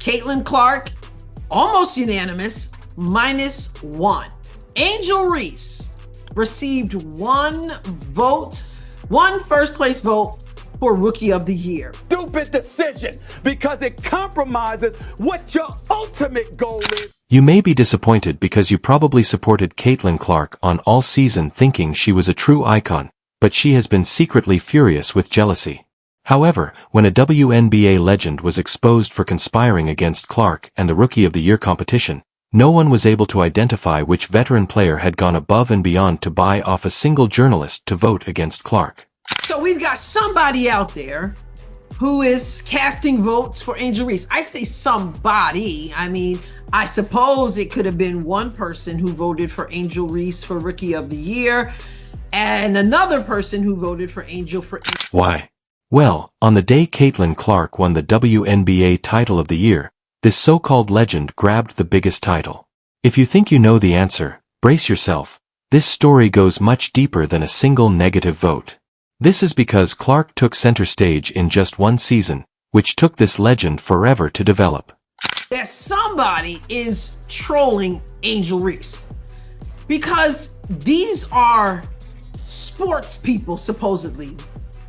Caitlin Clark, almost unanimous, -1. Angel Reese received one first place vote for Rookie of the Year. Stupid decision because it compromises what your ultimate goal is. You may be disappointed because you probably supported Caitlin Clark on all season thinking she was a true icon, but she has been secretly furious with jealousy. However, when a WNBA legend was exposed for conspiring against Clark and the Rookie of the Year competition, no one was able to identify which veteran player had gone above and beyond to buy off a single journalist to vote against Clark. So we've got somebody out there who is casting votes for Angel Reese. I say somebody. I mean, I suppose it could have been one person who voted for Angel Reese for Rookie of the Year and another person who voted for Angel for... Why? Well, on the day Caitlin Clark won the WNBA Title of the Year, this so-called legend grabbed the biggest title. If you think you know the answer, brace yourself. This story goes much deeper than a single negative vote. This is because Clark took center stage in just one season, which took this legend forever to develop. That somebody is trolling Angel Reese because these are sports people, supposedly.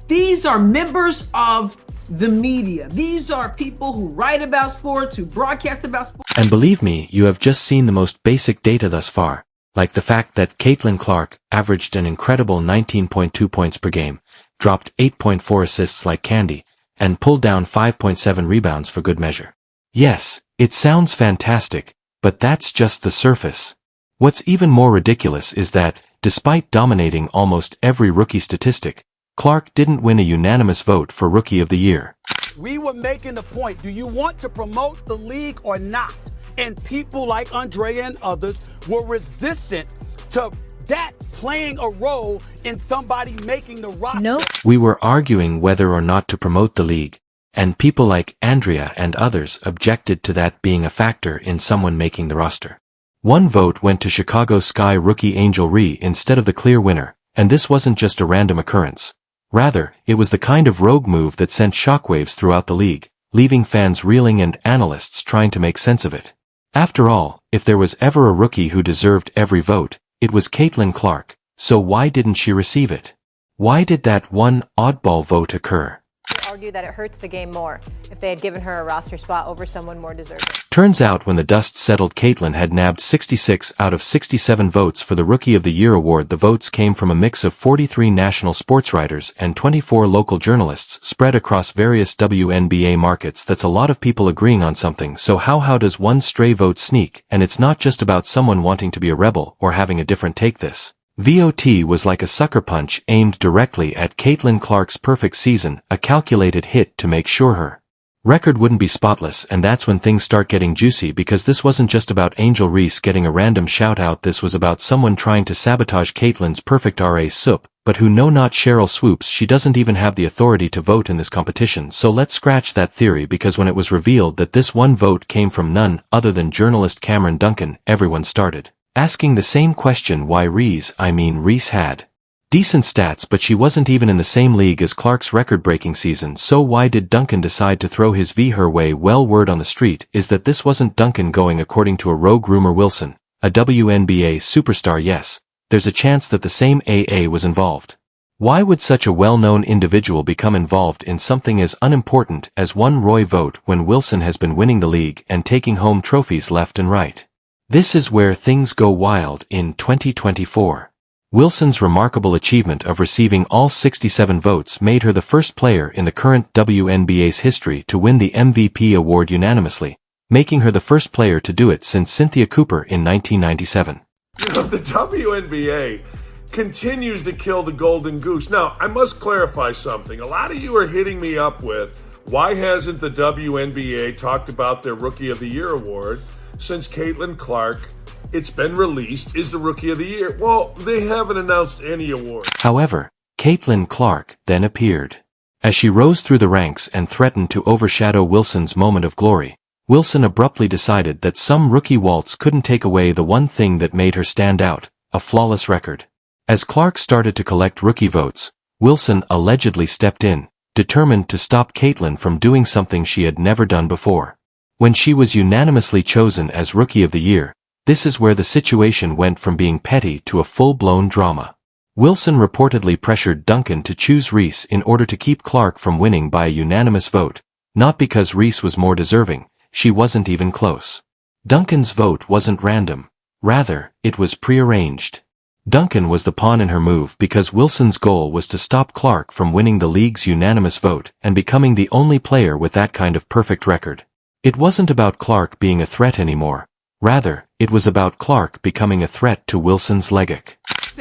These are members of the media. These are people who write about sports, who broadcast about sports. And believe me, you have just seen the most basic data thus far, like the fact that Caitlin Clark averaged an incredible 19.2 points per game, dropped 8.4 assists like candy, and pulled down 5.7 rebounds for good measure. Yes, it sounds fantastic, but that's just the surface. What's even more ridiculous is that, despite dominating almost every rookie statistic, Clark didn't win a unanimous vote for Rookie of the Year. We were making the point, do you want to promote the league or not? And people like Andrea and others were resistant to that playing a role in somebody making the roster. Nope. We were arguing whether or not to promote the league, and people like Andrea and others objected to that being a factor in someone making the roster. One vote went to Chicago Sky rookie Angel Reese instead of the clear winner, and this wasn't just a random occurrence. Rather, it was the kind of rogue move that sent shockwaves throughout the league, leaving fans reeling and analysts trying to make sense of it. After all, if there was ever a rookie who deserved every vote, it was Caitlin Clark, so why didn't she receive it? Why did that one oddball vote occur? Argue that it hurts the game more if they had given her a roster spot over someone more deserving. Turns out when the dust settled, Caitlin had nabbed 66 out of 67 votes for the Rookie of the Year award. The votes came from a mix of 43 national sports writers and 24 local journalists spread across various WNBA markets. That's a lot of people agreeing on something, so how does one stray vote sneak? And it's not just about someone wanting to be a rebel or having a different take. This VOT was like a sucker punch aimed directly at Caitlin Clark's perfect season, a calculated hit to make sure her record wouldn't be spotless. And that's when things start getting juicy, because this wasn't just about Angel Reese getting a random shout out. This was about someone trying to sabotage Caitlin's perfect RA soup, but who no, not Cheryl Swoops. She doesn't even have the authority to vote in this competition. So let's scratch that theory, because when it was revealed that this one vote came from none other than journalist Cameron Duncan, everyone started asking the same question: why Reese? Reese had decent stats, but she wasn't even in the same league as Clark's record-breaking season, so why did Duncan decide to throw his V her way? Well, word on the street is that this wasn't Duncan going according to a rogue rumor. Wilson, a WNBA superstar, yes, there's a chance that the same AA was involved. Why would such a well-known individual become involved in something as unimportant as one Roy vote when Wilson has been winning the league and taking home trophies left and right? This is where things go wild in 2024. Wilson's remarkable achievement of receiving all 67 votes made her the first player in the current WNBA's history to win the MVP award unanimously, making her the first player to do it since Cynthia Cooper in 1997. The WNBA continues to kill the golden goose. Now, I must clarify something. A lot of you are hitting me up with, why hasn't the WNBA talked about their Rookie of the Year award since Caitlin Clark, it's been released, is the Rookie of the Year? Well, they haven't announced any award. However, Caitlin Clark then appeared. As she rose through the ranks and threatened to overshadow Wilson's moment of glory, Wilson abruptly decided that some rookie waltz couldn't take away the one thing that made her stand out: a flawless record. As Clark started to collect rookie votes, Wilson allegedly stepped in, determined to stop Caitlin from doing something she had never done before. When she was unanimously chosen as Rookie of the Year, this is where the situation went from being petty to a full-blown drama. Wilson reportedly pressured Duncan to choose Reese in order to keep Clark from winning by a unanimous vote, not because Reese was more deserving, she wasn't even close. Duncan's vote wasn't random. Rather, it was prearranged. Duncan was the pawn in her move because Wilson's goal was to stop Clark from winning the league's unanimous vote and becoming the only player with that kind of perfect record. It wasn't about Clark being a threat anymore. Rather, it was about Clark becoming a threat to Wilson's legacy.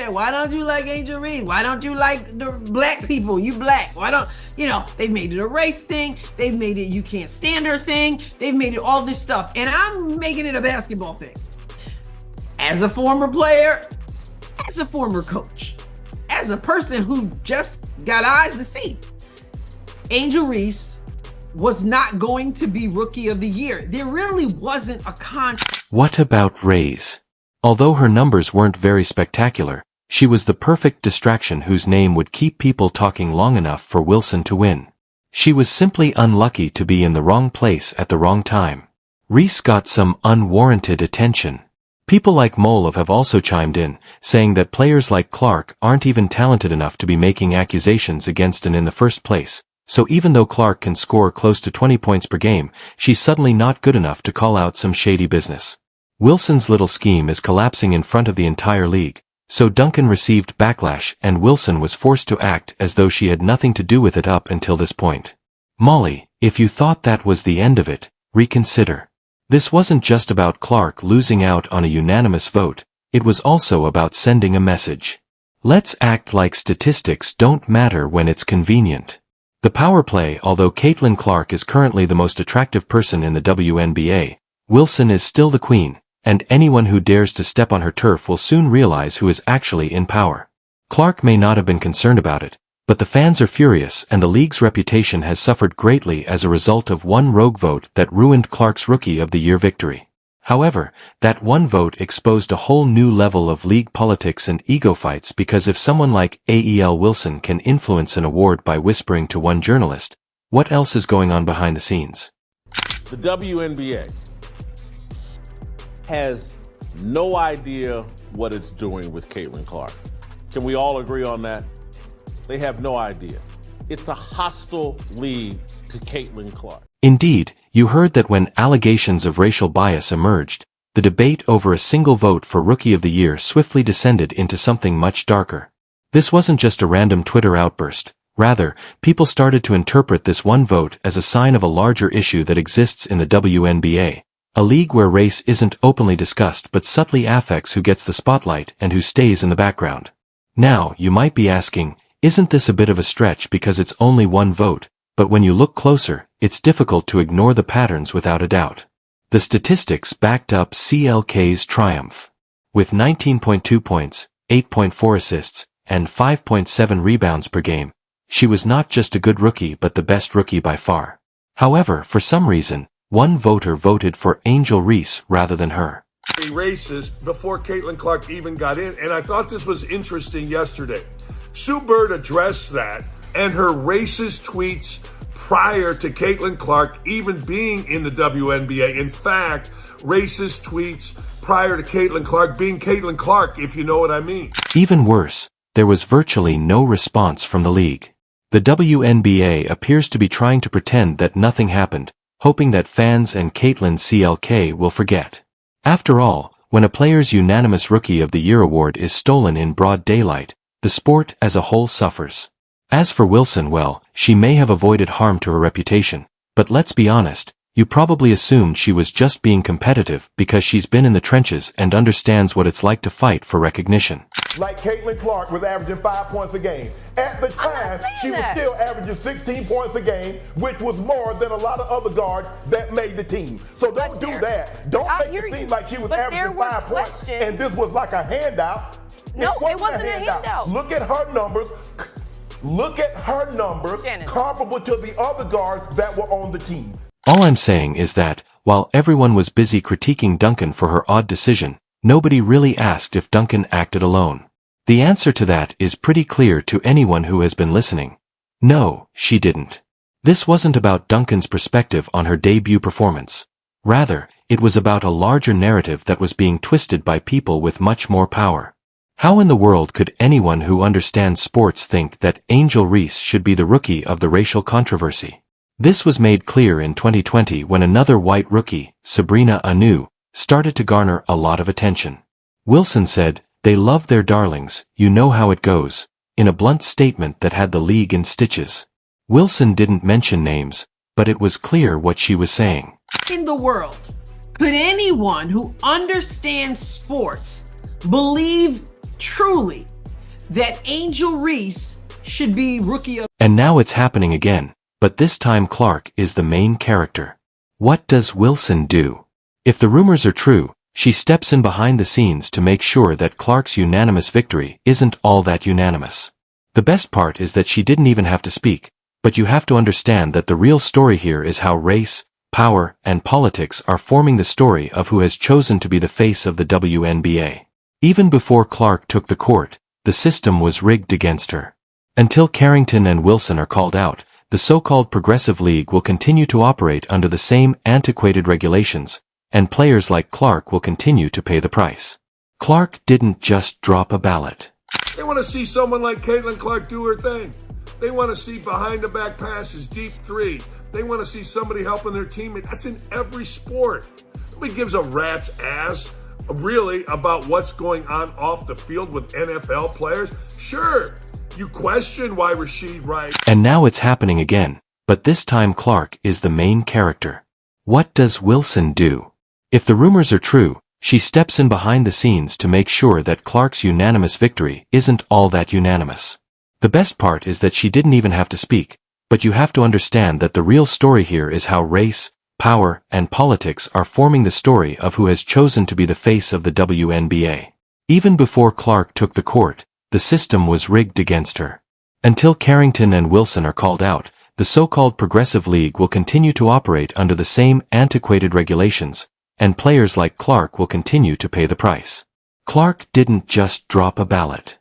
Why don't you like Angel Reese? Why don't you like the black people? You black. Why don't, they've made it a race thing. They've made it you can't stand her thing. They've made it all this stuff. And I'm making it a basketball thing. As a former player, as a former coach, as a person who just got eyes to see, Angel Reese was not going to be Rookie of the Year. There really wasn't a contract. What about Rays? Although her numbers weren't very spectacular, she was the perfect distraction whose name would keep people talking long enough for Wilson to win. She was simply unlucky to be in the wrong place at the wrong time. Reese got some unwarranted attention. People like Molov have also chimed in, saying that players like Clark aren't even talented enough to be making accusations against in the first place, so even though Clark can score close to 20 points per game, she's suddenly not good enough to call out some shady business. Wilson's little scheme is collapsing in front of the entire league, so Duncan received backlash and Wilson was forced to act as though she had nothing to do with it up until this point. Molly, if you thought that was the end of it, reconsider. This wasn't just about Clark losing out on a unanimous vote, it was also about sending a message. Let's act like statistics don't matter when it's convenient. The power play, although Caitlin Clark is currently the most attractive person in the WNBA, Wilson is still the queen, and anyone who dares to step on her turf will soon realize who is actually in power. Clark may not have been concerned about it, but the fans are furious and the league's reputation has suffered greatly as a result of one rogue vote that ruined Clark's Rookie of the Year victory. However, that one vote exposed a whole new level of league politics and ego fights because if someone like AEL Wilson can influence an award by whispering to one journalist, what else is going on behind the scenes? The WNBA has no idea what it's doing with Caitlin Clark. Can we all agree on that? They have no idea. It's a hostile league to Caitlin Clark. Indeed, you heard that when allegations of racial bias emerged, the debate over a single vote for Rookie of the Year swiftly descended into something much darker. This wasn't just a random Twitter outburst. Rather, people started to interpret this one vote as a sign of a larger issue that exists in the WNBA. A league where race isn't openly discussed but subtly affects who gets the spotlight and who stays in the background. Now, you might be asking, isn't this a bit of a stretch because it's only one vote? But when you look closer, it's difficult to ignore the patterns without a doubt. The statistics backed up CLK's triumph. With 19.2 points, 8.4 assists, and 5.7 rebounds per game, she was not just a good rookie but the best rookie by far. However, for some reason, one voter voted for Angel Reese rather than her. Racist before Caitlin Clark even got in, and I thought this was interesting yesterday. Sue Bird addressed that and her racist tweets prior to Caitlin Clark even being in the WNBA. In fact, racist tweets prior to Caitlin Clark being Caitlin Clark, if you know what I mean. Even worse, there was virtually no response from the league. The WNBA appears to be trying to pretend that nothing happened, hoping that fans and Caitlin CLK will forget. After all, when a player's unanimous Rookie of the Year award is stolen in broad daylight, the sport as a whole suffers. As for Wilson, well, she may have avoided harm to her reputation, but let's be honest, you probably assumed she was just being competitive because she's been in the trenches and understands what it's like to fight for recognition. Like Caitlin Clark was averaging 5 points a game. At the time, she was still averaging 16 points a game, which was more than a lot of other guards that made the team. So don't do that. Don't make it seem like she was averaging 5 points and this was like a handout. No, it wasn't a handout. Look at her numbers. Look at her numbers comparable to the other guards that were on the team. All I'm saying is that, while everyone was busy critiquing Duncan for her odd decision, nobody really asked if Duncan acted alone. The answer to that is pretty clear to anyone who has been listening. No, she didn't. This wasn't about Duncan's perspective on her debut performance. Rather, it was about a larger narrative that was being twisted by people with much more power. How in the world could anyone who understands sports think that Angel Reese should be the rookie of the racial controversy? This was made clear in 2020 when another white rookie, Sabrina Anu, started to garner a lot of attention. Wilson said, "They love their darlings, you know how it goes," in a blunt statement that had the league in stitches. Wilson didn't mention names, but it was clear what she was saying. In the world, could anyone who understands sports believe truly that Angel Reese should be rookie of... And now it's happening again, but this time Clark is the main character. What does Wilson do? If the rumors are true, she steps in behind the scenes to make sure that Clark's unanimous victory isn't all that unanimous. The best part is that she didn't even have to speak, but you have to understand that the real story here is how race, power, and politics are forming the story of who has chosen to be the face of the WNBA. Even before Clark took the court, the system was rigged against her. Until Carrington and Wilson are called out, the so-called Progressive League will continue to operate under the same antiquated regulations, and players like Clark will continue to pay the price. Clark didn't just drop a ballot. They want to see someone like Caitlin Clark do her thing. They want to see behind-the-back passes, deep three. They want to see somebody helping their teammate. That's in every sport. Nobody gives a rat's ass, really, about what's going on off the field with NFL players. Sure, you question why Rasheed Wright... And now it's happening again, but this time Clark is the main character. What does Wilson do? If the rumors are true, she steps in behind the scenes to make sure that Clark's unanimous victory isn't all that unanimous. The best part is that she didn't even have to speak, but you have to understand that the real story here is how race, power, and politics are forming the story of who has chosen to be the face of the WNBA. Even before Clark took the court, the system was rigged against her. Until Carrington and Wilson are called out, the so-called Progressive League will continue to operate under the same antiquated regulations, and players like Clark will continue to pay the price. Clark didn't just drop a ballot.